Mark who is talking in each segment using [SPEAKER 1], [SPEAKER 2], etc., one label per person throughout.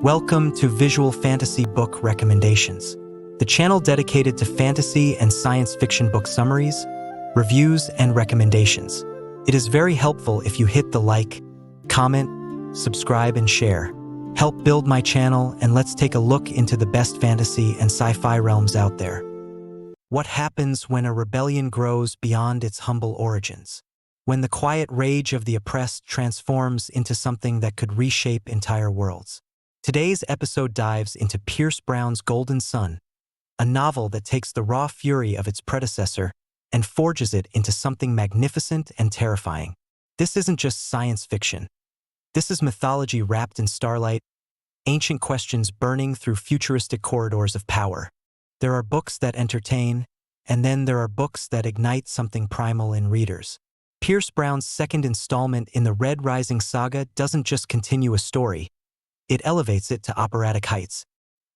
[SPEAKER 1] Welcome to Visual Fantasy Book Recommendations, the channel dedicated to fantasy and science fiction book summaries, reviews, and recommendations. It is very helpful if you hit the like, comment, subscribe, and share. Help build my channel, and let's take a look into the best fantasy and sci-fi realms out there. What happens when a rebellion grows beyond its humble origins? When the quiet rage of the oppressed transforms into something that could reshape entire worlds. Today's episode dives into Pierce Brown's Golden Sun, a novel that takes the raw fury of its predecessor and forges it into something magnificent and terrifying. This isn't just science fiction. This is mythology wrapped in starlight, ancient questions burning through futuristic corridors of power. There are books that entertain, and then there are books that ignite something primal in readers. Pierce Brown's second installment in the Red Rising saga doesn't just continue a story, it elevates it to operatic heights.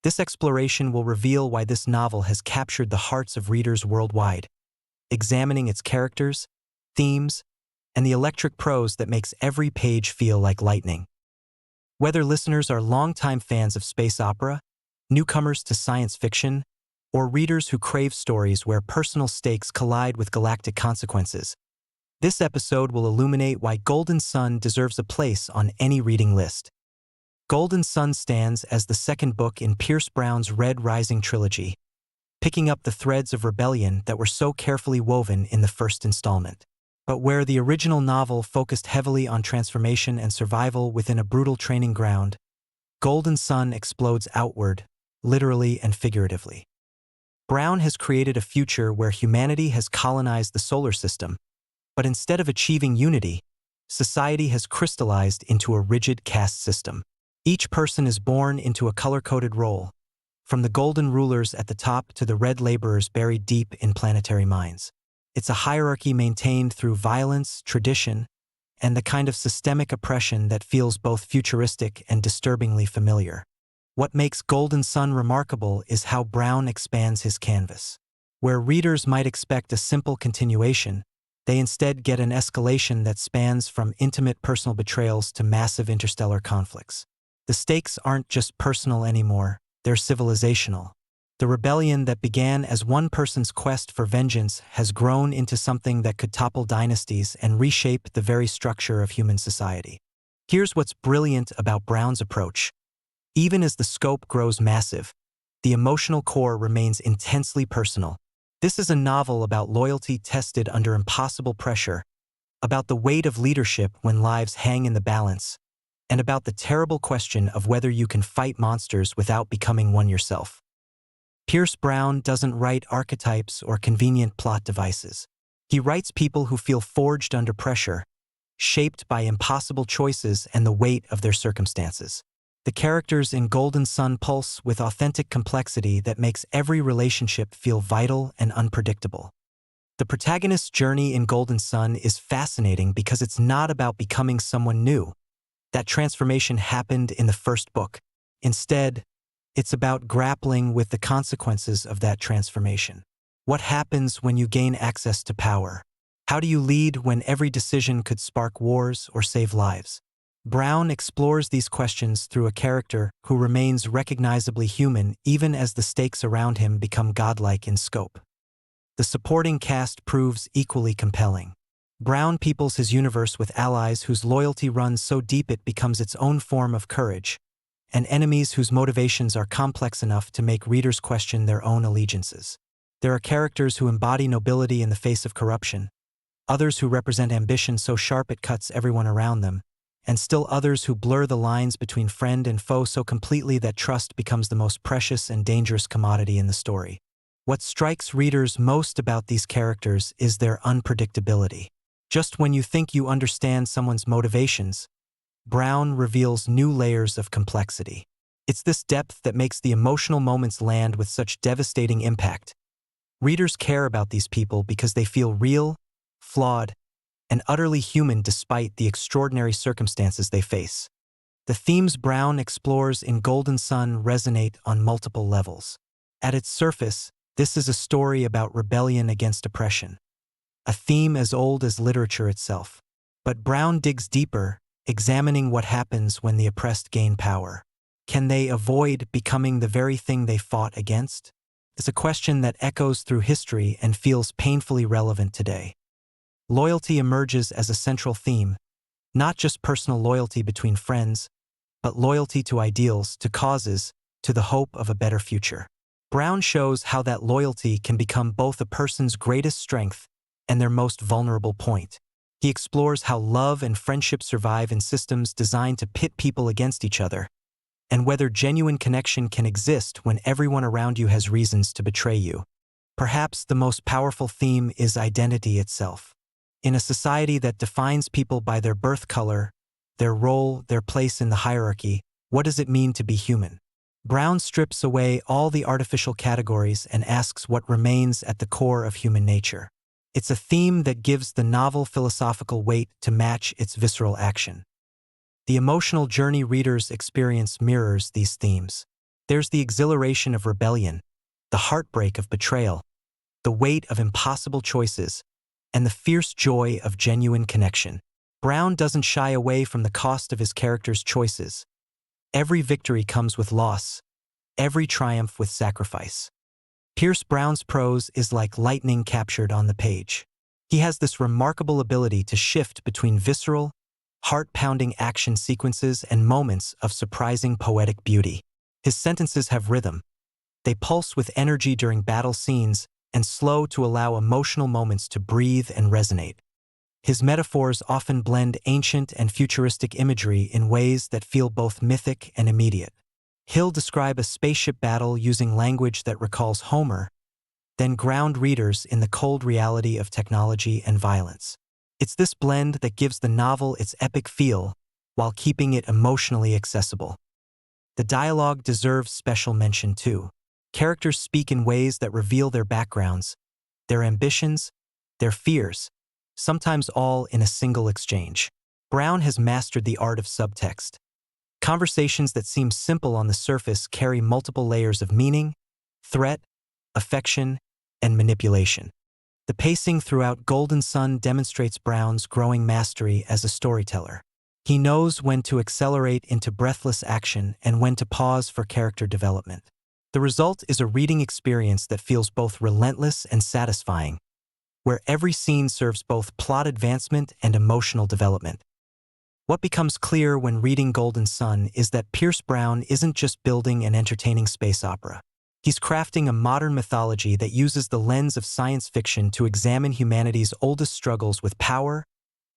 [SPEAKER 1] This exploration will reveal why this novel has captured the hearts of readers worldwide, examining its characters, themes, and the electric prose that makes every page feel like lightning. Whether listeners are longtime fans of space opera, newcomers to science fiction, or readers who crave stories where personal stakes collide with galactic consequences, this episode will illuminate why Golden Sun deserves a place on any reading list. Golden Sun stands as the second book in Pierce Brown's Red Rising trilogy, picking up the threads of rebellion that were so carefully woven in the first installment. But where the original novel focused heavily on transformation and survival within a brutal training ground, Golden Sun explodes outward, literally and figuratively. Brown has created a future where humanity has colonized the solar system, but instead of achieving unity, society has crystallized into a rigid caste system. Each person is born into a color-coded role, from the golden rulers at the top to the red laborers buried deep in planetary mines. It's a hierarchy maintained through violence, tradition, and the kind of systemic oppression that feels both futuristic and disturbingly familiar. What makes Golden Sun remarkable is how Brown expands his canvas. Where readers might expect a simple continuation, they instead get an escalation that spans from intimate personal betrayals to massive interstellar conflicts. The stakes aren't just personal anymore, they're civilizational. The rebellion that began as one person's quest for vengeance has grown into something that could topple dynasties and reshape the very structure of human society. Here's what's brilliant about Brown's approach. Even as the scope grows massive, the emotional core remains intensely personal. This is a novel about loyalty tested under impossible pressure, about the weight of leadership when lives hang in the balance, and about the terrible question of whether you can fight monsters without becoming one yourself. Pierce Brown doesn't write archetypes or convenient plot devices. He writes people who feel forged under pressure, shaped by impossible choices and the weight of their circumstances. The characters in Golden Sun pulse with authentic complexity that makes every relationship feel vital and unpredictable. The protagonist's journey in Golden Sun is fascinating because it's not about becoming someone new. That transformation happened in the first book. Instead, it's about grappling with the consequences of that transformation. What happens when you gain access to power? How do you lead when every decision could spark wars or save lives? Brown explores these questions through a character who remains recognizably human even as the stakes around him become godlike in scope. The supporting cast proves equally compelling. Brown peoples his universe with allies whose loyalty runs so deep it becomes its own form of courage, and enemies whose motivations are complex enough to make readers question their own allegiances. There are characters who embody nobility in the face of corruption, others who represent ambition so sharp it cuts everyone around them, and still others who blur the lines between friend and foe so completely that trust becomes the most precious and dangerous commodity in the story. What strikes readers most about these characters is their unpredictability. Just when you think you understand someone's motivations, Brown reveals new layers of complexity. It's this depth that makes the emotional moments land with such devastating impact. Readers care about these people because they feel real, flawed, and utterly human despite the extraordinary circumstances they face. The themes Brown explores in Golden Sun resonate on multiple levels. At its surface, this is a story about rebellion against oppression, a theme as old as literature itself. But Brown digs deeper, examining what happens when the oppressed gain power. Can they avoid becoming the very thing they fought against? It's a question that echoes through history and feels painfully relevant today. Loyalty emerges as a central theme, not just personal loyalty between friends, but loyalty to ideals, to causes, to the hope of a better future. Brown shows how that loyalty can become both a person's greatest strength and their most vulnerable point. He explores how love and friendship survive in systems designed to pit people against each other, and whether genuine connection can exist when everyone around you has reasons to betray you. Perhaps the most powerful theme is identity itself. In a society that defines people by their birth color, their role, their place in the hierarchy, what does it mean to be human? Brown strips away all the artificial categories and asks what remains at the core of human nature. It's a theme that gives the novel philosophical weight to match its visceral action. The emotional journey readers experience mirrors these themes. There's the exhilaration of rebellion, the heartbreak of betrayal, the weight of impossible choices, and the fierce joy of genuine connection. Brown doesn't shy away from the cost of his characters' choices. Every victory comes with loss, every triumph with sacrifice. Pierce Brown's prose is like lightning captured on the page. He has this remarkable ability to shift between visceral, heart-pounding action sequences and moments of surprising poetic beauty. His sentences have rhythm. They pulse with energy during battle scenes and slow to allow emotional moments to breathe and resonate. His metaphors often blend ancient and futuristic imagery in ways that feel both mythic and immediate. He'll describe a spaceship battle using language that recalls Homer, then ground readers in the cold reality of technology and violence. It's this blend that gives the novel its epic feel while keeping it emotionally accessible. The dialogue deserves special mention too. Characters speak in ways that reveal their backgrounds, their ambitions, their fears, sometimes all in a single exchange. Brown has mastered the art of subtext. Conversations that seem simple on the surface carry multiple layers of meaning, threat, affection, and manipulation. The pacing throughout Golden Sun demonstrates Brown's growing mastery as a storyteller. He knows when to accelerate into breathless action and when to pause for character development. The result is a reading experience that feels both relentless and satisfying, where every scene serves both plot advancement and emotional development. What becomes clear when reading Golden Sun is that Pierce Brown isn't just building an entertaining space opera. He's crafting a modern mythology that uses the lens of science fiction to examine humanity's oldest struggles with power,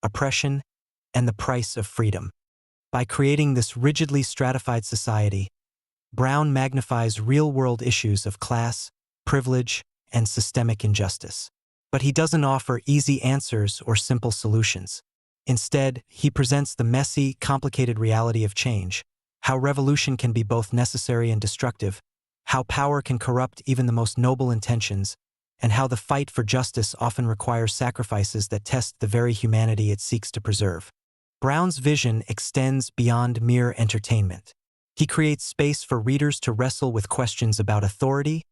[SPEAKER 1] oppression, and the price of freedom. By creating this rigidly stratified society, Brown magnifies real-world issues of class, privilege, and systemic injustice. But he doesn't offer easy answers or simple solutions. Instead, he presents the messy, complicated reality of change, how revolution can be both necessary and destructive, how power can corrupt even the most noble intentions, and how the fight for justice often requires sacrifices that test the very humanity it seeks to preserve. Brown's vision extends beyond mere entertainment. He creates space for readers to wrestle with questions about authority,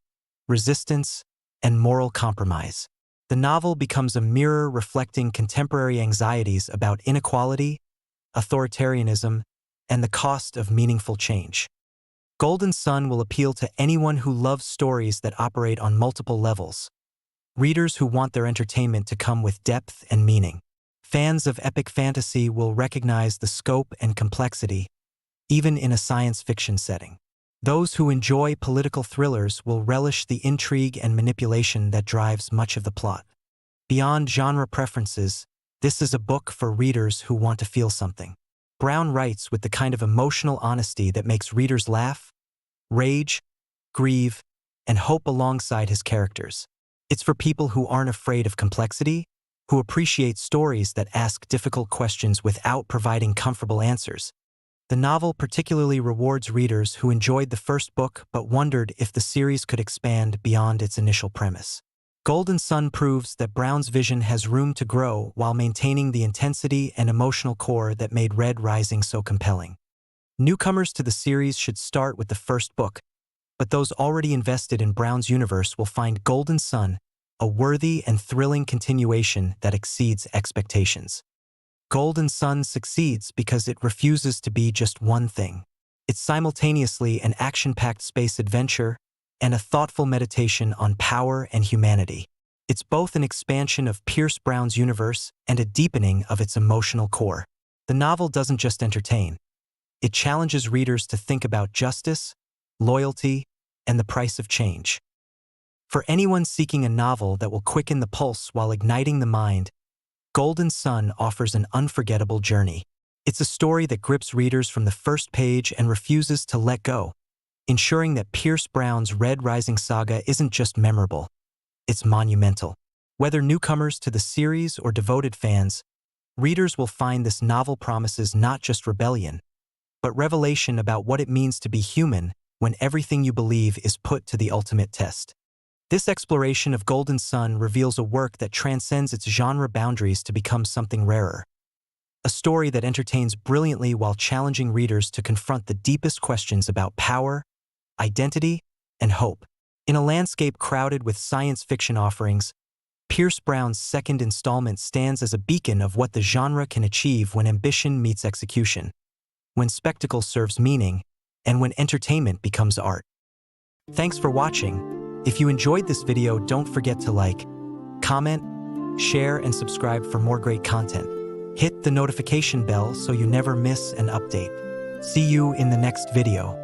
[SPEAKER 1] resistance, and moral compromise. The novel becomes a mirror reflecting contemporary anxieties about inequality, authoritarianism, and the cost of meaningful change. Golden Sun will appeal to anyone who loves stories that operate on multiple levels, readers who want their entertainment to come with depth and meaning. Fans of epic fantasy will recognize the scope and complexity, even in a science fiction setting. Those who enjoy political thrillers will relish the intrigue and manipulation that drives much of the plot. Beyond genre preferences, this is a book for readers who want to feel something. Brown writes with the kind of emotional honesty that makes readers laugh, rage, grieve, and hope alongside his characters. It's for people who aren't afraid of complexity, who appreciate stories that ask difficult questions without providing comfortable answers. The novel particularly rewards readers who enjoyed the first book but wondered if the series could expand beyond its initial premise. Golden Sun proves that Brown's vision has room to grow while maintaining the intensity and emotional core that made Red Rising so compelling. Newcomers to the series should start with the first book, but those already invested in Brown's universe will find Golden Sun a worthy and thrilling continuation that exceeds expectations. Golden Sun succeeds because it refuses to be just one thing. It's simultaneously an action-packed space adventure and a thoughtful meditation on power and humanity. It's both an expansion of Pierce Brown's universe and a deepening of its emotional core. The novel doesn't just entertain. It challenges readers to think about justice, loyalty, and the price of change. For anyone seeking a novel that will quicken the pulse while igniting the mind, Golden Sun offers an unforgettable journey. It's a story that grips readers from the first page and refuses to let go, ensuring that Pierce Brown's Red Rising saga isn't just memorable, it's monumental. Whether newcomers to the series or devoted fans, readers will find this novel promises not just rebellion, but revelation about what it means to be human when everything you believe is put to the ultimate test. This exploration of Golden Sun reveals a work that transcends its genre boundaries to become something rarer. A story that entertains brilliantly while challenging readers to confront the deepest questions about power, identity, and hope. In a landscape crowded with science fiction offerings, Pierce Brown's second installment stands as a beacon of what the genre can achieve when ambition meets execution, when spectacle serves meaning, and when entertainment becomes art. Thanks for watching. If you enjoyed this video, don't forget to like, comment, share, and subscribe for more great content. Hit the notification bell so you never miss an update. See you in the next video.